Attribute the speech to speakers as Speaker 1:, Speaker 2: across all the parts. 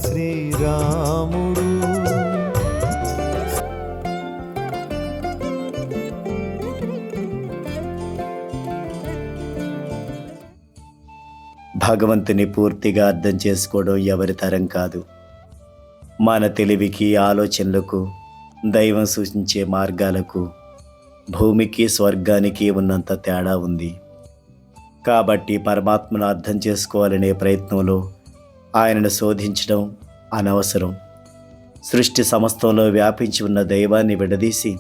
Speaker 1: శ్రీరాముడు.
Speaker 2: భగవంతుని పూర్తిగా అర్థం చేసుకోవడం ఎవరి తరం కాదు. మన తెలివికి, ఆలోచనలకు, దైవం సూచించే మార్గాలకు భూమికి స్వర్గానికి ఉన్నంత తేడా ఉంది. కాబట్టి పరమాత్మను అర్థం చేసుకోవాలనే ప్రయత్నంలో ఆయనను శోధించడం అనవసరం. సృష్టి సమస్తంలో వ్యాపించి ఉన్న దైవాన్ని విడదీసి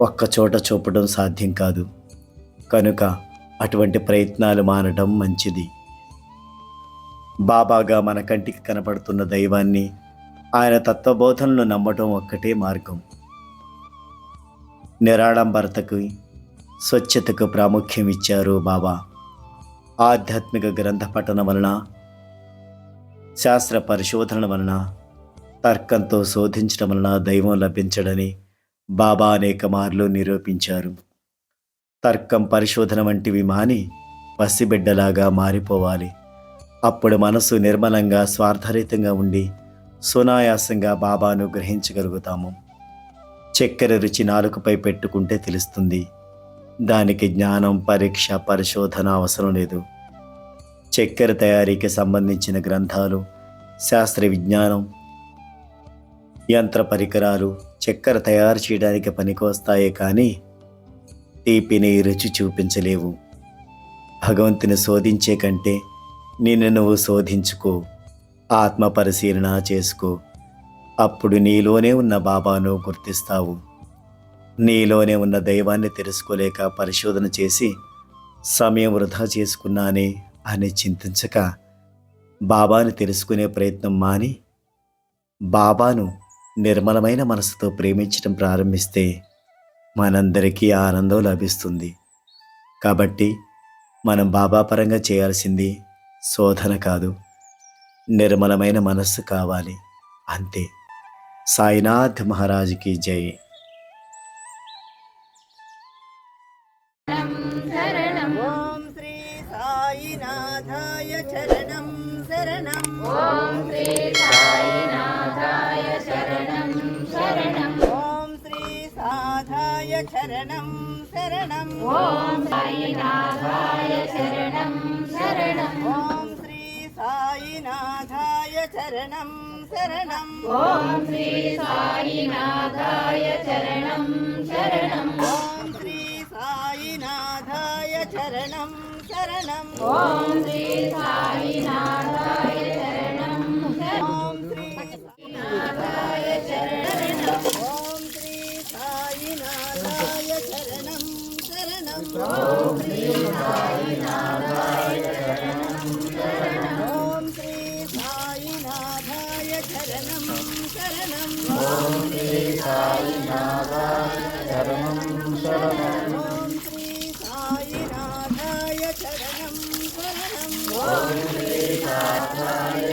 Speaker 2: ఒక్కచోట చూపడం సాధ్యం కాదు. కనుక అటువంటి ప్రయత్నాలు మానడం మంచిది. బాబాగా మన కంటికి కనపడుతున్న దైవాన్ని, ఆయన తత్వబోధనలు నమ్మటం ఒక్కటే మార్గం. నిరాడంబరతకు, స్వచ్ఛతకు ప్రాముఖ్యం ఇచ్చారు బాబా. ఆధ్యాత్మిక గ్రంథ పఠనం వలన, శాస్త్ర పరిశోధనల వలన, తర్కంతో శోధించడం వలన దైవం లభించడని బాబా అనేక మార్లు నిరూపించారు. తర్కం, పరిశోధన వంటివి మాని పసిబిడ్డలాగా మారిపోవాలి. అప్పుడు మనసు నిర్మలంగా, స్వార్థరహితంగా ఉండి సునాయాసంగా బాబాను గ్రహించగలుగుతాము. చక్కెర రుచి నాలుకపై పెట్టుకుంటే తెలుస్తుంది. దానికి జ్ఞానం, పరీక్ష, పరిశోధన అవసరం లేదు. చక్కెర తయారీకి సంబంధించిన గ్రంథాలు, శాస్త్ర విజ్ఞానం, యంత్ర పరికరాలు చక్కెర తయారు చేయడానికి పనికొస్తాయే కానీ తీపిని రుచి చూపించలేవు. భగవంతుని శోధించే కంటే నిన్ను నువ్వు శోధించుకో, ఆత్మ పరిశీలన చేసుకో. అప్పుడు నీలోనే ఉన్న బాబాను గుర్తిస్తావు. నీలోనే ఉన్న దైవాన్ని తెలుసుకోలేక పరిశోధన చేసి సమయం వృధా చేసుకున్నానే అని చింతించక బాబాను తెలుసుకునే ప్రయత్నం మాని బాబాను నిర్మలమైన మనసుతో ప్రేమించడం ప్రారంభిస్తే మనందరికీ ఆనందం లభిస్తుంది. కాబట్టి మనం బాబా పరంగా చేయాల్సింది శోధన కాదు, నిర్మలమైన మనస్సు కావాలి. అంతే. సాయినాథ్ మహారాజ్కి జై.
Speaker 3: ఓం శ్రీ సాయినాథాయ చరణం శరణం. ఓం శ్రీ సాయినాథాయ శరణం శరణం. ఓం శ్రీ సాధాయ శరణం శరణం. ఓం సాయినాథాయ శరణం శరణం. ఓం శ్రీ సాయినాథాయ శరణం శరణం. ఓం శ్రీ సాయినాథాయ శరణం శరణం. ఓం శ్రీ సాయినాథాయ శరణం శరణం. ఓం శ్రీ సాయినాథాయ శరణం శరణం. ఓం శ్రీ సాయినాథాయ శరణం. ఓం శ్రీ సాయినాథాయ శరణం శరణం. ఓం శ్రీ సాయినాథాయ శరణం శరణం. ఓం శ్రీ సాయినాథాయ శరణం శరణం. ఓం శ్రీ సాయినాథాయ శరణం శరణం. ఓం శ్రీ సాయినాథాయ శరణం శరణం. ఓం శ్రీ సాయినాథాయ